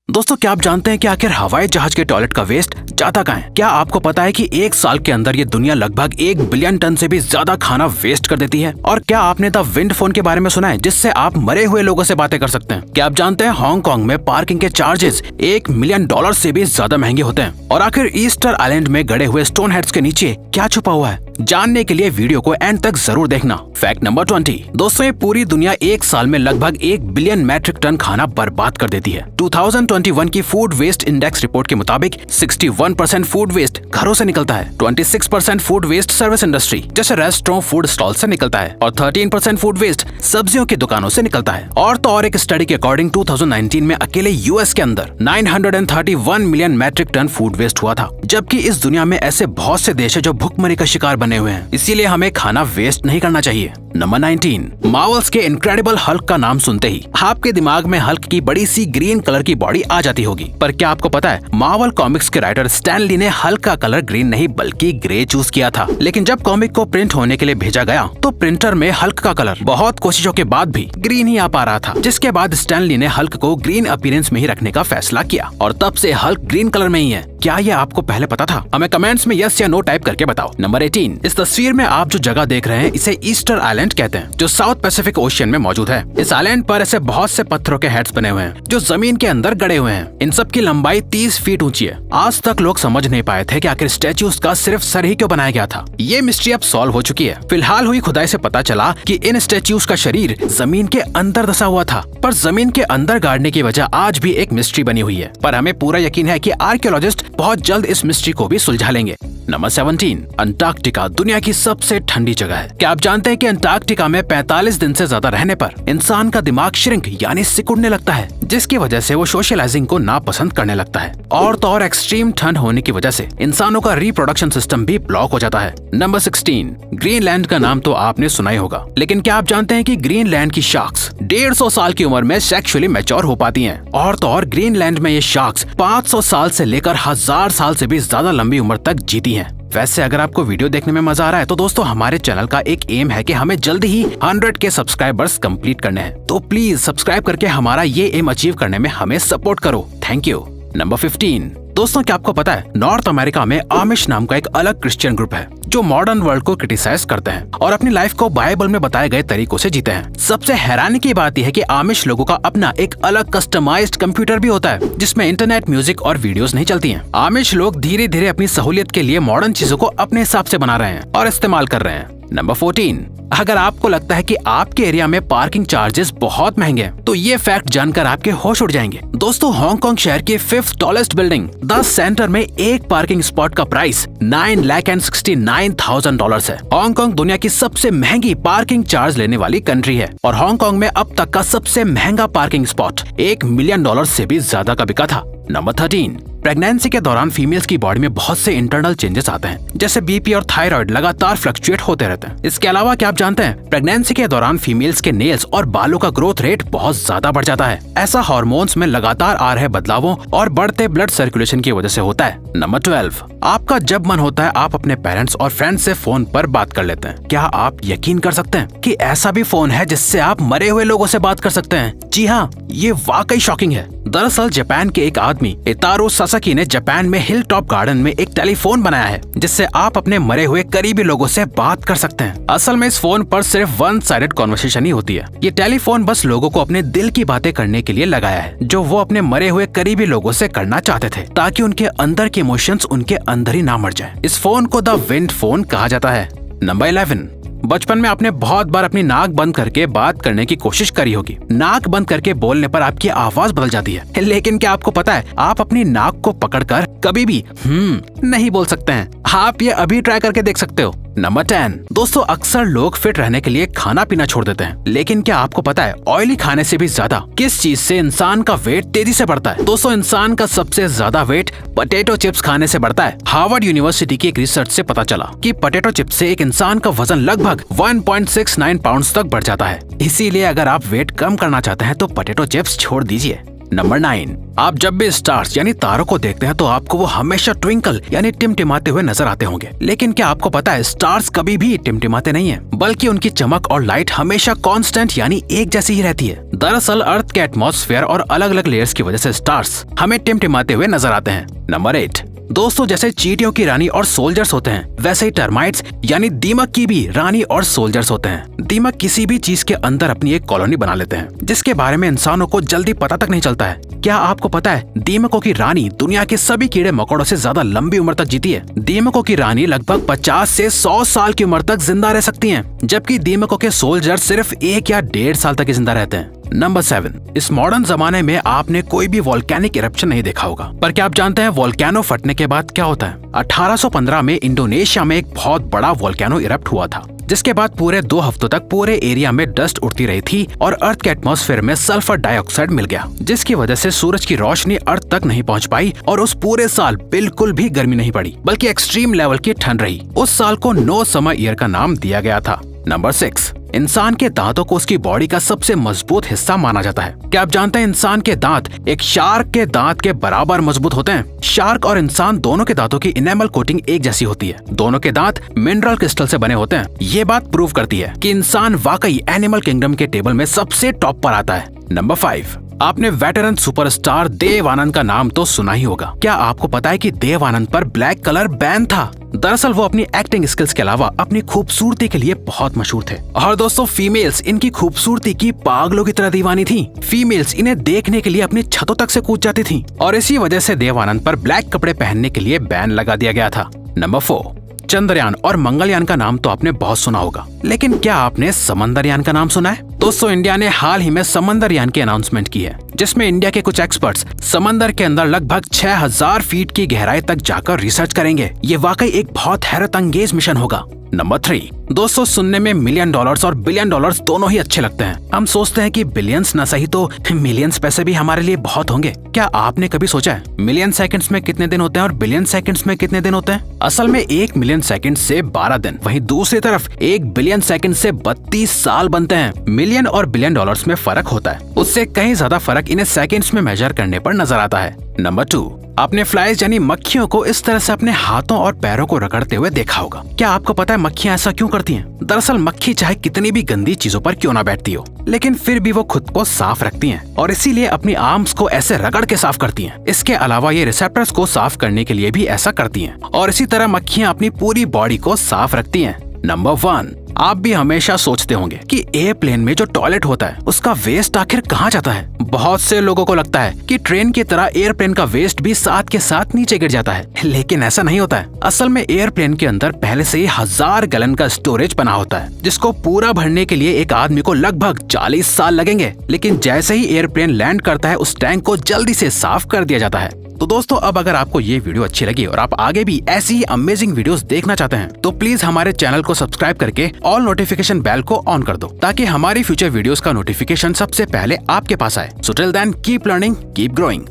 दोस्तों, क्या आप जानते हैं कि आखिर हवाई जहाज के टॉयलेट का वेस्ट जाता कहाँ है? क्या आपको पता है कि एक साल के अंदर ये दुनिया लगभग 1 बिलियन टन से भी ज्यादा खाना वेस्ट कर देती है? और क्या आपने द विंड फोन के बारे में सुना है, जिससे आप मरे हुए लोगों से बातें कर सकते हैं? क्या आप जानते हैं हांगकांग में पार्किंग के चार्जेस $1 मिलियन से भी ज्यादा महंगे होते हैं? और आखिर ईस्टर आइलैंड में गड़े हुए स्टोन हेड्स के नीचे क्या छुपा हुआ है? जानने के लिए वीडियो को एंड तक जरूर देखना। Fact number 20। दोस्तों, ये पूरी दुनिया एक साल में लगभग 1 बिलियन मैट्रिक टन खाना बर्बाद कर देती है। 2021 की फूड वेस्ट इंडेक्स रिपोर्ट के मुताबिक 61% फूड वेस्ट घरों से निकलता है, 26% फूड वेस्ट सर्विस इंडस्ट्री जैसे रेस्टोरेंट फूड स्टॉल से निकलता है और 13% फूड वेस्ट सब्जियों की दुकानों से निकलता है। और तो और एक स्टडी के अकॉर्डिंग 2019 में अकेले यूएस के अंदर 931 million metric ton food waste हुआ था, जबकि इस दुनिया में ऐसे बहुत से देश है जो भुखमरी का शिकार बने हुए हैं। इसीलिए हमें खाना वेस्ट नहीं करना चाहिए। नंबर 19। मार्वल्स के इनक्रेडिबल हल्क का नाम सुनते ही आपके दिमाग में हल्क की बड़ी सी ग्रीन कलर की बॉडी आ जाती होगी, पर क्या आपको पता है मार्वल कॉमिक्स के राइटर स्टैन ली ने हल्क का कलर ग्रीन नहीं बल्कि ग्रे चूज किया था। लेकिन जब कॉमिक को प्रिंट होने के लिए भेजा गया तो प्रिंटर में हल्क का कलर बहुत कोशिशों के बाद भी ग्रीन ही आ पा रहा था, जिसके बाद स्टैन ली ने हल्क को ग्रीन अपीयरेंस में ही रखने का फैसला किया और तब से हल्क ग्रीन कलर में ही है। क्या ये आपको पहले पता था? हमें कमेंट्स में यस या नो टाइप करके बताओ। नंबर 18। इस तस्वीर में आप जो जगह देख रहे हैं इसे ईस्टर आइलैंड कहते हैं, जो साउथ पैसिफिक ओशियन में मौजूद है। इस आइलैंड पर ऐसे बहुत से पत्थरों के हेड्स बने हुए हैं जो जमीन के अंदर गड़े हुए हैं। इन सब की लंबाई 30 फीट ऊंची है। आज तक लोग समझ नहीं पाए थे कि आखिर स्टैच्यूज का सिर्फ सर ही क्यों बनाया गया था। ये मिस्ट्री अब सॉल्व हो चुकी है। फिलहाल हुई खुदाई से पता चला कि इन स्टैच्यूज का शरीर जमीन के अंदर धंसा हुआ था, पर जमीन के अंदर गाड़ने की वजह आज भी एक मिस्ट्री बनी हुई है। पर हमें पूरा यकीन है कि आर्कियोलॉजिस्ट बहुत जल्द इस मिस्ट्री को भी सुलझा लेंगे। नंबर 17। अंटार्कटिका दुनिया की सबसे ठंडी जगह है। क्या आप जानते हैं कि अंटार्कटिका में 45 दिन से ज्यादा रहने पर इंसान का दिमाग श्रिंक यानी सिकुड़ने लगता है, जिसकी वजह से वो सोशलाइजिंग को नापसंद करने लगता है। और तो और एक्सट्रीम ठंड होने की वजह से इंसानों का रिप्रोडक्शन सिस्टम भी ब्लॉक हो जाता है। नंबर 16। ग्रीनलैंड का नाम तो आपने सुना ही होगा, लेकिन क्या आप जानते हैं कि ग्रीनलैंड की शार्क्स 150 साल की उम्र में सेक्सुअली मैच्योर हो पाती हैं? और तो और ग्रीनलैंड में ये शार्क्स 500 साल से लेकर 1000 साल से भी ज्यादा लंबी उम्र तक जीती हैं। वैसे अगर आपको वीडियो देखने में मजा आ रहा है तो दोस्तों, हमारे चैनल का एक एम है कि हमें जल्दी ही 100 के सब्सक्राइबर्स कंप्लीट करने हैं, तो प्लीज सब्सक्राइब करके हमारा ये एम अचीव करने में हमें सपोर्ट करो। Thank you. नंबर 15। दोस्तों, क्या आपको पता है नॉर्थ अमेरिका में आमिश नाम का एक अलग क्रिश्चियन ग्रुप है जो मॉडर्न वर्ल्ड को क्रिटिसाइज करते हैं और अपनी लाइफ को बाइबल में बताए गए तरीकों से जीते हैं। सबसे हैरानी की बात यह है कि आमिश लोगों का अपना एक अलग कस्टमाइज्ड कंप्यूटर भी होता है, जिसमें इंटरनेट, म्यूजिक और वीडियोस नहीं चलती हैं। आमिश लोग धीरे धीरे अपनी सहूलियत के लिए मॉडर्न चीजों को अपने हिसाब से बना रहे हैं और इस्तेमाल कर रहे हैं। नंबर 14। अगर आपको लगता है कि आपके एरिया में पार्किंग चार्जेस बहुत महंगे हैं, तो ये फैक्ट जानकर आपके होश उड़ जाएंगे। दोस्तों, हांगकांग शहर की 5th tallest building the centre में एक पार्किंग स्पॉट का प्राइस $9,69,000 है। हांगकांग दुनिया की सबसे महंगी पार्किंग चार्ज लेने वाली कंट्री है और हांगकांग में अब तक का सबसे महंगा पार्किंग स्पॉट $1 मिलियन से भी ज्यादा का बिका था। नंबर 13। प्रेगनेंसी के दौरान फीमेल्स की बॉडी में बहुत से इंटरनल चेंजेस आते हैं, जैसे बीपी और थायराइड लगातार फ्लक्चुएट होते रहते हैं। इसके अलावा क्या आप जानते हैं प्रेगनेंसी के दौरान फीमेल्स के नेल्स और बालों का ग्रोथ रेट बहुत ज्यादा बढ़ जाता है। ऐसा हार्मोन्स में लगातार आ रहे बदलावों और बढ़ते ब्लड सर्कुलेशन की वजह से होता है। नंबर 12। आपका जब मन होता है आप अपने पेरेंट्स और फ्रेंड्स से फोन पर बात कर लेते हैं। क्या आप यकीन कर सकते हैं कि ऐसा भी फोन है जिससे आप मरे हुए लोगों से बात कर सकते हैं? जी हाँ, ये वाकई शॉकिंग है। दरअसल जापान के एक आदमी इतारो सासाकी ने जापान में हिल टॉप गार्डन में एक टेलीफोन बनाया है, जिससे आप अपने मरे हुए करीबी लोगों से बात कर सकते हैं। असल में इस फोन पर सिर्फ वन साइडेड कॉन्वर्सेशन ही होती है। ये टेलीफोन बस लोगों को अपने दिल की बातें करने के लिए लगाया है, जो वो अपने मरे हुए करीबी लोगों से करना चाहते थे, ताकि उनके अंदर के इमोशंस उनके अंदर ही ना मर जाए। इस फोन को द विंड फोन कहा जाता है। नंबर 11। बचपन में आपने बहुत बार अपनी नाक बंद करके बात करने की कोशिश करी होगी। नाक बंद करके बोलने पर आपकी आवाज बदल जाती है, लेकिन क्या आपको पता है आप अपनी नाक को पकड़कर कभी भी नहीं बोल सकते हैं। आप ये अभी ट्राई करके देख सकते हो। नंबर 10। दोस्तों, अक्सर लोग फिट रहने के लिए खाना पीना छोड़ देते हैं, लेकिन क्या आपको पता है ऑयली खाने से भी ज्यादा किस चीज से इंसान का वेट तेजी से बढ़ता है? दोस्तों, इंसान का सबसे ज्यादा वेट पोटैटो चिप्स खाने से बढ़ता है। हार्वर्ड यूनिवर्सिटी की एक रिसर्च से पता चला कि पोटैटो चिप्स से एक इंसान का वजन लगभग 1.69 पाउंड तक बढ़ जाता है। इसीलिए अगर आप वेट कम करना चाहते हैं तो पोटैटो चिप्स छोड़ दीजिए। नंबर 9, आप जब भी स्टार्स यानी तारों को देखते हैं तो आपको वो हमेशा ट्विंकल यानी टिमटिमाते हुए नजर आते होंगे। लेकिन क्या आपको पता है स्टार्स कभी भी टिमटिमाते नहीं है, बल्कि उनकी चमक और लाइट हमेशा कांस्टेंट यानी एक जैसी ही रहती है। दरअसल अर्थ के एटमॉस्फेयर और अलग अलग लेयर्स की वजह से स्टार्स हमें टिमटिमाते हुए नजर आते हैं। नंबर 8, दोस्तों जैसे चींटियों की रानी और सोल्जर्स होते हैं, वैसे ही टर्माइट्स यानी दीमक की भी रानी और सोल्जर्स होते हैं। दीमक किसी भी चीज के अंदर अपनी एक कॉलोनी बना लेते हैं, जिसके बारे में इंसानों को जल्दी पता तक नहीं चलता है। क्या आपको पता है दीमकों की रानी दुनिया के सभी कीड़े मकोड़ों से ज्यादा लंबी उम्र तक जीती है। दीमकों की रानी लगभग 50 से 100 साल की उम्र तक जिंदा रह सकती हैं, जबकि दीमकों के सोल्जर सिर्फ 1 या 1.5 साल तक जिंदा रहते हैं। नंबर 7, इस मॉडर्न जमाने में आपने कोई भी वोल्केनिक इरप्शन नहीं देखा होगा, पर क्या आप जानते हैं वोल्केनो फटने के बाद क्या होता है? 1815 में इंडोनेशिया में एक बहुत बड़ा वोल्केनो इरप्ट हुआ था, जिसके बाद पूरे 2 हफ्तों तक पूरे एरिया में डस्ट उड़ती रही थी और अर्थ के एटमॉस्फेयर में सल्फर डाइऑक्साइड मिल गया, जिसकी वजह से सूरज की रोशनी अर्थ तक नहीं पहुंच पाई और उस पूरे साल बिल्कुल भी गर्मी नहीं पड़ी, बल्कि एक्सट्रीम लेवल की ठंड रही। उस साल को नो समर ईयर का नाम दिया गया था। नंबर 6, इंसान के दांतों को उसकी बॉडी का सबसे मजबूत हिस्सा माना जाता है। क्या आप जानते हैं इंसान के दांत एक शार्क के दांत के बराबर मजबूत होते हैं? शार्क और इंसान दोनों के दांतों की इनेमल कोटिंग एक जैसी होती है। दोनों के दांत मिनरल क्रिस्टल से बने होते हैं। ये बात प्रूव करती है कि इंसान वाकई एनिमल किंगडम के टेबल में सबसे टॉप पर आता है। नंबर 5, आपने वेटरन सुपरस्टार देव आनंद का नाम तो सुना ही होगा। क्या आपको पता है कि देव आनंद पर ब्लैक कलर बैन था? दरअसल वो अपनी एक्टिंग स्किल्स के अलावा अपनी खूबसूरती के लिए बहुत मशहूर थे। और दोस्तों फीमेल्स इनकी खूबसूरती की पागलों की तरह दीवानी थी। फीमेल्स इन्हें देखने के लिए अपनी छतों तक से कूद जाती थी और इसी वजह से देव आनंद पर ब्लैक कपड़े पहनने के लिए बैन लगा दिया गया था। नंबर 4, चंद्रयान और मंगलयान का नाम तो आपने बहुत सुना होगा, लेकिन क्या आपने समंदरयान का नाम सुना है? दोस्तों इंडिया ने हाल ही में समंदरयान की अनाउंसमेंट की है, जिसमें इंडिया के कुछ एक्सपर्ट्स समंदर के अंदर लगभग 6000 फीट की गहराई तक जाकर रिसर्च करेंगे। ये वाकई एक बहुत हैरत अंगेज मिशन होगा। नंबर 3, दोस्तों सुनने में $1 मिलियन और $1 बिलियन दोनों ही अच्छे लगते हैं। हम सोचते हैं कि बिलियंस ना सही तो मिलियंस पैसे भी हमारे लिए बहुत होंगे। क्या आपने कभी सोचा है मिलियन सेकंड्स में कितने दिन होते हैं और बिलियन सेकंड्स में कितने दिन होते हैं? असल में 1 मिलियन सेकंड से 12 दिन, वहीं दूसरी तरफ 1 बिलियन सेकंड से 32 साल बनते हैं। मिलियन और बिलियन डॉलर्स में फर्क होता है, उससे कहीं ज्यादा फर्क इन्हें सेकंड्स में मेजर करने पर नजर आता है। नंबर 2, आपने फ्लाइज यानी मक्खियों को इस तरह से अपने हाथों और पैरों को रगड़ते हुए देखा होगा। क्या आपको पता है मक्खियां ऐसा क्यों करती हैं? दरअसल मक्खी चाहे कितनी भी गंदी चीजों पर क्यों ना बैठती हो, लेकिन फिर भी वो खुद को साफ रखती हैं और इसीलिए अपनी आर्म्स को ऐसे रगड़ के साफ करती हैं। इसके अलावा ये रिसेप्टर्स को साफ करने के लिए भी ऐसा करती हैं और इसी तरह मक्खियां अपनी पूरी बॉडी को साफ रखती हैं। नंबर 1, आप भी हमेशा सोचते होंगे कि एयरप्लेन में जो टॉयलेट होता है उसका वेस्ट आखिर कहाँ जाता है। बहुत से लोगों को लगता है कि ट्रेन की तरह एयरप्लेन का वेस्ट भी साथ के साथ नीचे गिर जाता है, लेकिन ऐसा नहीं होता है। असल में एयरप्लेन के अंदर पहले से ही 1000 गैलन का स्टोरेज बना होता है, जिसको पूरा भरने के लिए एक आदमी को लगभग 40 साल लगेंगे। लेकिन जैसे ही एयरप्लेन लैंड करता है उस टैंक को जल्दी से साफ कर दिया जाता है। तो दोस्तों अब अगर आपको ये वीडियो अच्छी लगी और आप आगे भी ऐसी ही अमेजिंग वीडियोस देखना चाहते हैं तो प्लीज हमारे चैनल को सब्सक्राइब करके ऑल नोटिफिकेशन बेल को ऑन कर दो, ताकि हमारी फ्यूचर वीडियोस का नोटिफिकेशन सबसे पहले आपके पास आए। So till then keep learning, keep growing.